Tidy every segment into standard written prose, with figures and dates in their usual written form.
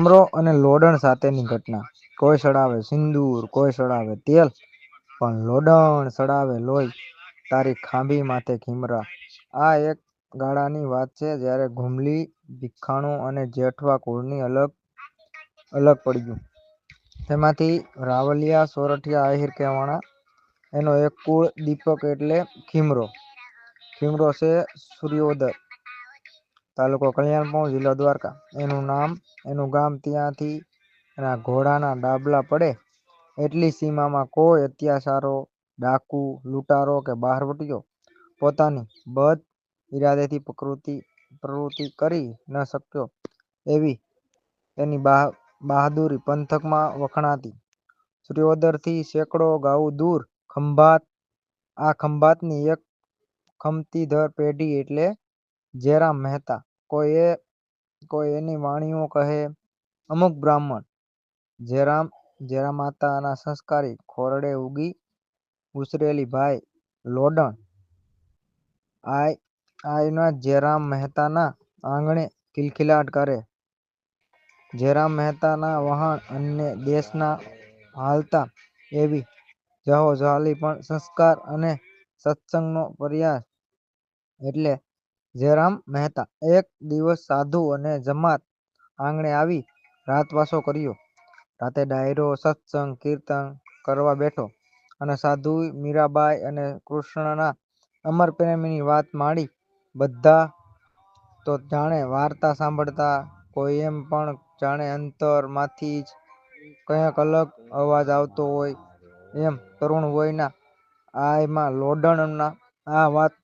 ખેમરો અને લોડણ સાથેની ઘટના. કોઈ સડાવે સિંદૂર, કોઈ સડાવે તેલ, પણ લોડણ સડાવે લોહી. તારી ખાંભી માથે ખીમરા. આ એક ગાળાની વાત છે જ્યારે ઘુમલી, ભીખાણું અને જેઠવા કુળની અલગ પડ્યું. તેમાંથી રાવલિયા, સોરઠિયા, આહિર કહેવાણા. એનો એક કુળ દીપક એટલે ખીમરો. ખીમરો છે સૂર્યોદય, તાલુકો કલ્યાણપુર, જિલ્લો દ્વારકા. એનું ગામ ત્યાંથી એના ઘોડાના ડાબલા પડે એટલી સીમામાં કોઈ અત્યાચારો, ડાકુ, લૂંટારો કે બહારવટીયો પોતાની બદ ઇરાદેથી પ્રવૃત્તિ કરી ન શક્યો એવી એની બહાદુરી પંથકમાં વખણાતી. સૂર્યોદયથી સેંકડો ગાઉ દૂર ખંભાત. આ ખંભાતની એક ખમતીધર પેઢી એટલે જેરામ મહેતા. કોઈ એની વાણીઓ કહે. અમુક બ્રાહ્મણ જેરામાતાના સંસ્કારી ખોરડે ઉગી ઉછરેલી ભાઈ લોડણ આયના જેરામ મહેતાના આંગણે ખિલખિલાટ કરે. જેરામ મહેતાના વહાણ અન્ય દેશના હાલતા એવી જહોજલાલી પણ સંસ્કાર અને સત્સંગનો પર્યાસ એટલે જેરામ મહેતા. એક દિવસ સાધુ અને જમાત આંગણે આવી રાતવાસો કર્યો. રાતે ડાયરો, સત્સંગ, કીર્તન કરવા બેઠો અને સાધુ મીરાબાઈ અને કૃષ્ણના અમર પ્રેમની વાત માંડી. બધા તો જાણે વાર્તા સાંભળતા, કોઈ એમ પણ જાણે અંતરમાંથી જ કંઈક અલગ અવાજ આવતો હોય એમ તરુણ વયના આયમાં લોડણના આ વાત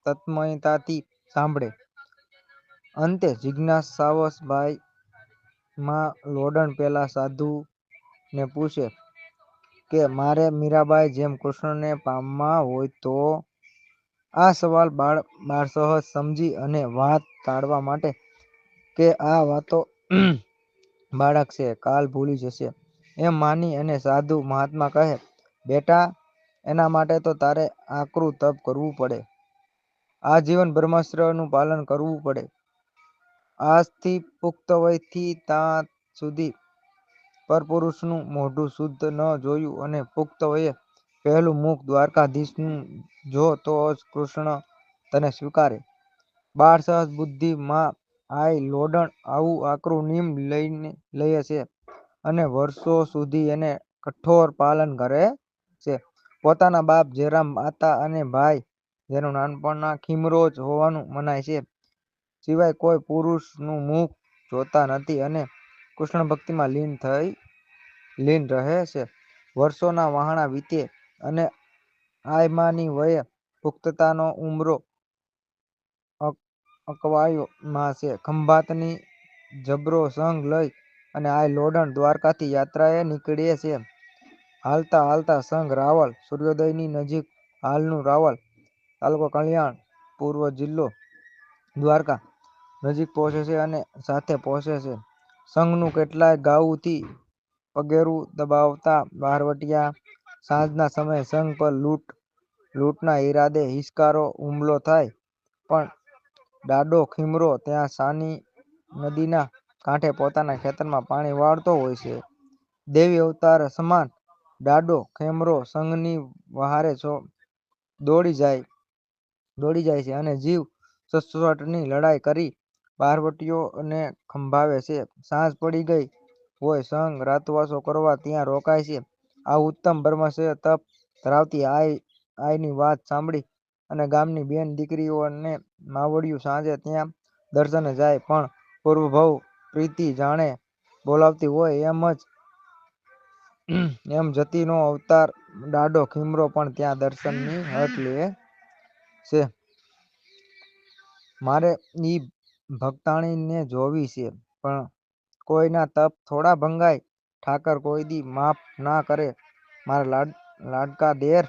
તન્મયતાથી સાંભળે. અંતે જિજ્ઞાસાવશ ભાઈ માં લોડણ પેલા સાધુને પૂછે કે મારે મીરાબાઈ જેમ કૃષ્ણને પામવા હોય તો? આ સવાલ બાળસહજ સમજી અને વાત ટાળવા માટે કે આ વાતો બાળક છે, કાલ ભૂલી જશે એમ માની અને સાધુ મહાત્મા કહે, બેટા, એના માટે તો તારે આકરું તપ કરવું પડે. આજીવન બ્રહ્મચર્યનું પાલન કરવું પડે. આજથી પુખ્ત વયથી ત્યાં સુધી પરપુરુષનું મોઢું શુદ્ધ ન જોયું અને પુખ્ત વયે પહેલું મુખ દ્વારકાધીશનું જો તો જ કૃષ્ણ તને સ્વીકારે. બાળ સહજ બુદ્ધિ માં આય લોડણ આવું આકરું નિયમ લઈએ છે અને વર્ષો સુધી એને કઠોર પાલન કરે છે. પોતાના બાપ જેરામ માતા અને ભાઈ જેનું નાનપણના ખીમરો જ હોવાનું મનાય છે, સિવાય કોઈ પુરુષનું મુખ જોતા નથી અને કૃષ્ણ ભક્તિમાં લીન રહે છે. વર્ષોના વહાણા વીતે અને આયમાની વયે પુખ્તતાનો ઉમરો અકવાયો છે. ખંભાતની જબરો સંગ લઈ અને આય લોડણ દ્વારકાથી યાત્રાએ નીકળે છે. હાલતા હાલતા સંઘ રાવલ સૂર્યોદયની નજીક હાલનું રાવલ, તાલુકો કલ્યાણપુર, જિલ્લો દ્વારકા નજીક પહોંચે છે અને સાથે પહોંચે છે સંઘનું કેટલાય ગાઉથી પગેરું દબાવતા બહારવટિયા. સાંજના સમયે સંઘ પર લૂંટના ઈરાદે હિંસકારો હુમલો થાય, પણ ડાડો ખીમરો ત્યાં સાની નદીના કાંઠે પોતાના ખેતરમાં પાણી વાળતો હોય છે. દેવી અવતાર સમાન ડાડો ખીમરો સંઘની વહારે દોડી જાય છે અને જીવ સચોટની લડાઈ કરી બહારવટીઓને ખંભાવે છે. સાંજ પડી ગઈ હોય, સંઘ રાતવાસો કરવા ત્યાં રોકાય છે. આ ઉત્તમ બ્રહ્મચર્ય તપ ધરાવતી આયની વાત સાંભળી અને ગામની બેન દીકરીઓ અને માવડિયું સાંજે ત્યાં દર્શને જાય, પણ પૂર્વભવ પ્રીતિ જાણે બોલાવતી હોય એમ જતીનો અવતાર ડાડો ખીમરો પણ ત્યાં દર્શનની હટ લે છે. મારે ઈ ભક્તાણીને જોવી છે, પણ કોઈના તપ થોડા ભંગાય. ઠાકર કોઈ દી માફ ના કરે મારા લાડકા દેર,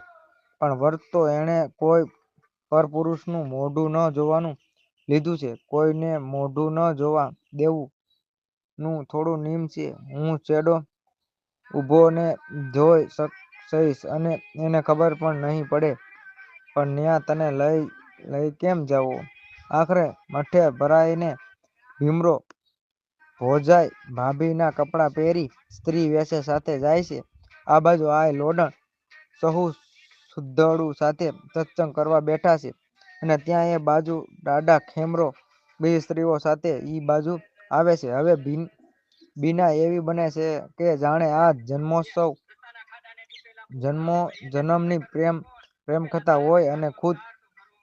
પણ વર્ત તો એણે કોઈ પરપુરુષનું મોઢું ન જોવાનું લીધું છે. કોઈને મોઢું ન જોવા દેવું નું થોડું નિયમ છે. હું ચેડો ઊભો ને જોઈ જઈશ અને એને ખબર પણ નહીં પડે, પણ ન્યા તને લઈ કેમ જાવો? આખરે મઠે ભરાઈને ભીમરો ભોજાઈ ભાભીના કપડાં પહેરી સ્ત્રી વેશે સાથે જાય છે. આ બાજુ આ લોડણ સહુ સુદ્ધડું સાથે સત્સંગ કરવા બેઠા છે અને ત્યાં એ બાજુ દાદા ખેમરો બીજી સ્ત્રીઓ સાથે ઈ બાજુ આવે છે. હવે બીના એવી બને છે કે જાણે આ જન્મની પ્રેમ કથા હોય અને ખુદ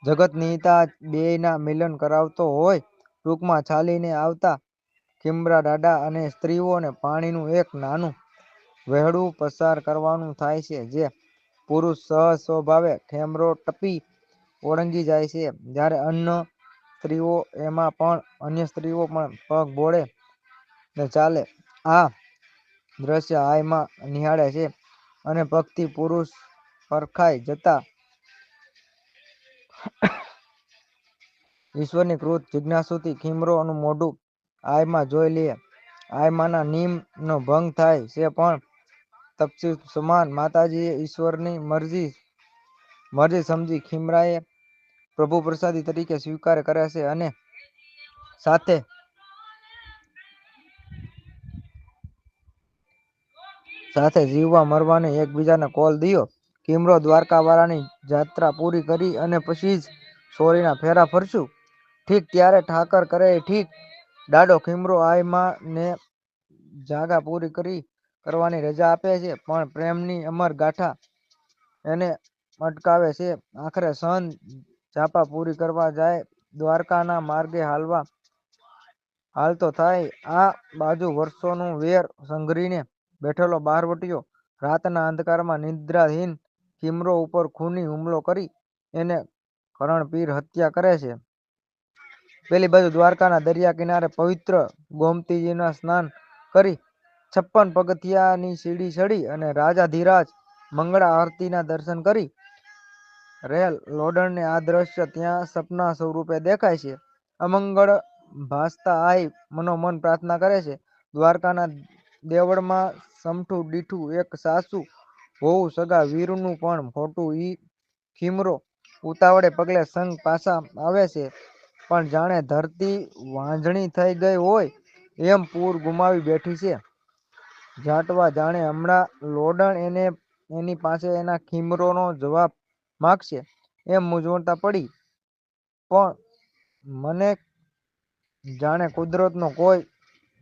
જગત નિહિતા બેયના મિલન કરાવતો હોય. ટૂંકમાં ચાલીને આવતા કિમરા દાદા અને સ્ત્રીઓને પાણીનું એક નાનું વહેડું પસાર કરવાનું થાય છે. જે પુરુષ સ્વભાવે ખેમરો ટપી ઓળંગી જાય છે. જ્યારે અન્ય સ્ત્રીઓ પણ પગ બોળે ને ચાલે. આ દ્રશ્ય હાયમાં નિહાળે છે અને પગથી પુરુષ પરખાઈ જતા ઈશ્વરની કૃત જિજ્ઞાસુથી ખીમરોનું મોઢું આયમાં જોઈ લે. આયમાના નિયમ નો ભંગ થાય છે પણ તપસ્વી સમાન માતાજીએ ઈશ્વરની મરજી સમજી ખીમરાએ પ્રભુ પ્રસાદી તરીકે સ્વીકાર કરે છે અને સાથે જીવવા મરવાની એકબીજાને કોલ દિયો. કિમરો દ્વારકા વાળાની જાત્રા પૂરી કરી અને પછી જ સોરીના ફેરા ફરશું. ઠીક ત્યારે ઠાકર કરે ઠીક. દાડો ખીમરો આયમાં ને જાગા પૂરી કરવાની રજા આપે છે પણ પ્રેમની અમર ગાથા એને અટકાવે છે. આખરે સન જાપા પૂરી કરવા જાય દ્વારકાના માર્ગે હાલતો થાય. આ બાજુ વર્ષોનું વેર સંઘરીને બેઠેલો બહારવટીયો રાતના અંધકારમાં નિદ્રાહીન ખીમરો ઉપર ખૂની હુમલો કરી એને કરણપીર હત્યા કરે છે. પેલી બાજુ દ્વારકાના દરિયા કિનારે પવિત્ર ગોમતીજીના સ્નાન કરી 56 પગથિયાની સીડી ચડી અને રાજાધિરાજ મંગળા આરતીના દર્શન કરી રહેલ લોડણને આ દ્રશ્ય ત્યાં સપના સ્વરૂપે દેખાય છે. અમંગળ ભાસતા આય મનોમન પ્રાર્થના કરે છે. દ્વારકાના દેવળમાં સમઠું દીઠું એક સાસુ હોવું સગા વીરનું પણ ખોટું. ઈ ખીમરો ઉતાવળે પગલે સંગ પાછા આવે છે પણ જાણે ધરતી વાંઝણી થઈ ગઈ હોય એમ પૂર ગુમાવી બેઠી છે. જાટવા જાણે હમણાં લોડણ એની પાસે એના ખીમરોનો જવાબ માગશે એમ મૂંઝવણતા પડી. પણ મને જાણે કુદરતનો કોઈ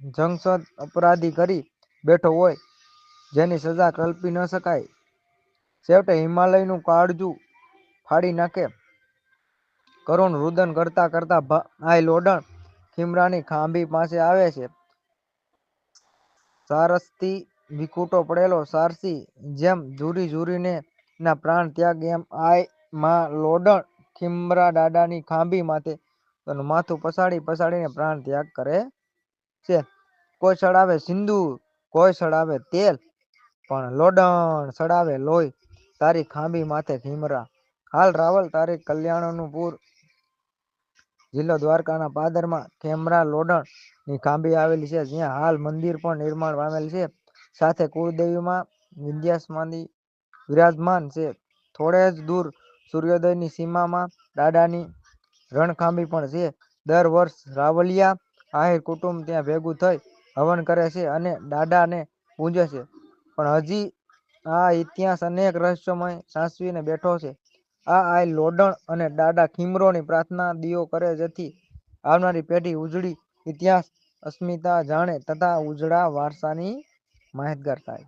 જંગસદ અપરાધી કરી બેઠો હોય જેની સજા કલ્પી ન શકાય. છેવટે હિમાલયનું કાળજું ફાડી નાખે. કરુણ રુદન કરતા આય લોડણ ખીમરાની ખાંભી પાસે આવે છે. સારસથી વિખૂટો પડેલો સારસી જેમ ઝૂરીને એના પ્રાણ ત્યાગ એમ આય માં લોડણ ખીમરા દાદાની ખાંભી માથે માથું પસાડીને પ્રાણ ત્યાગ કરે છે. કોઈ ચડાવે સિંદૂર, કોઈ ચડાવે તેલ, પણ લોડણ ચડાવે લોહી તારી ખાંભી માથે ખીમરા. હાલ રાવલ તારીખ કલ્યાણપુર જિલ્લો દ્વારકાના પાદરમાં ખેમરા લોડણ ની ખાંભી આવેલી છે જ્યાં હાલ મંદિર પણ નિર્માણ પામેલ છે. સાથે કુળદેવીમાં વિંધ્યાસમાદી વિરાજમાન છે. થોડે જ દૂર સૂર્યોદયની સીમામાં દાદાની રણખાંભી પણ છે. દર વર્ષ રાવલિયા આહિર કુટુંબ ત્યાં ભેગું થઈ હવન કરે છે અને દાદાને પૂજે છે. પણ હજી આ ઇતિહાસ અનેક રહસ્યોમય સાચવીને બેઠો છે. આય લોડણ અને દાદા ખીમરોની પ્રાર્થના દિયો કરે જેથી આવનારી પેઢી ઉજળી ઇતિહાસ અસ્મિતા જાણે તથા ઉજળા વારસાની માહિતગાર થાય.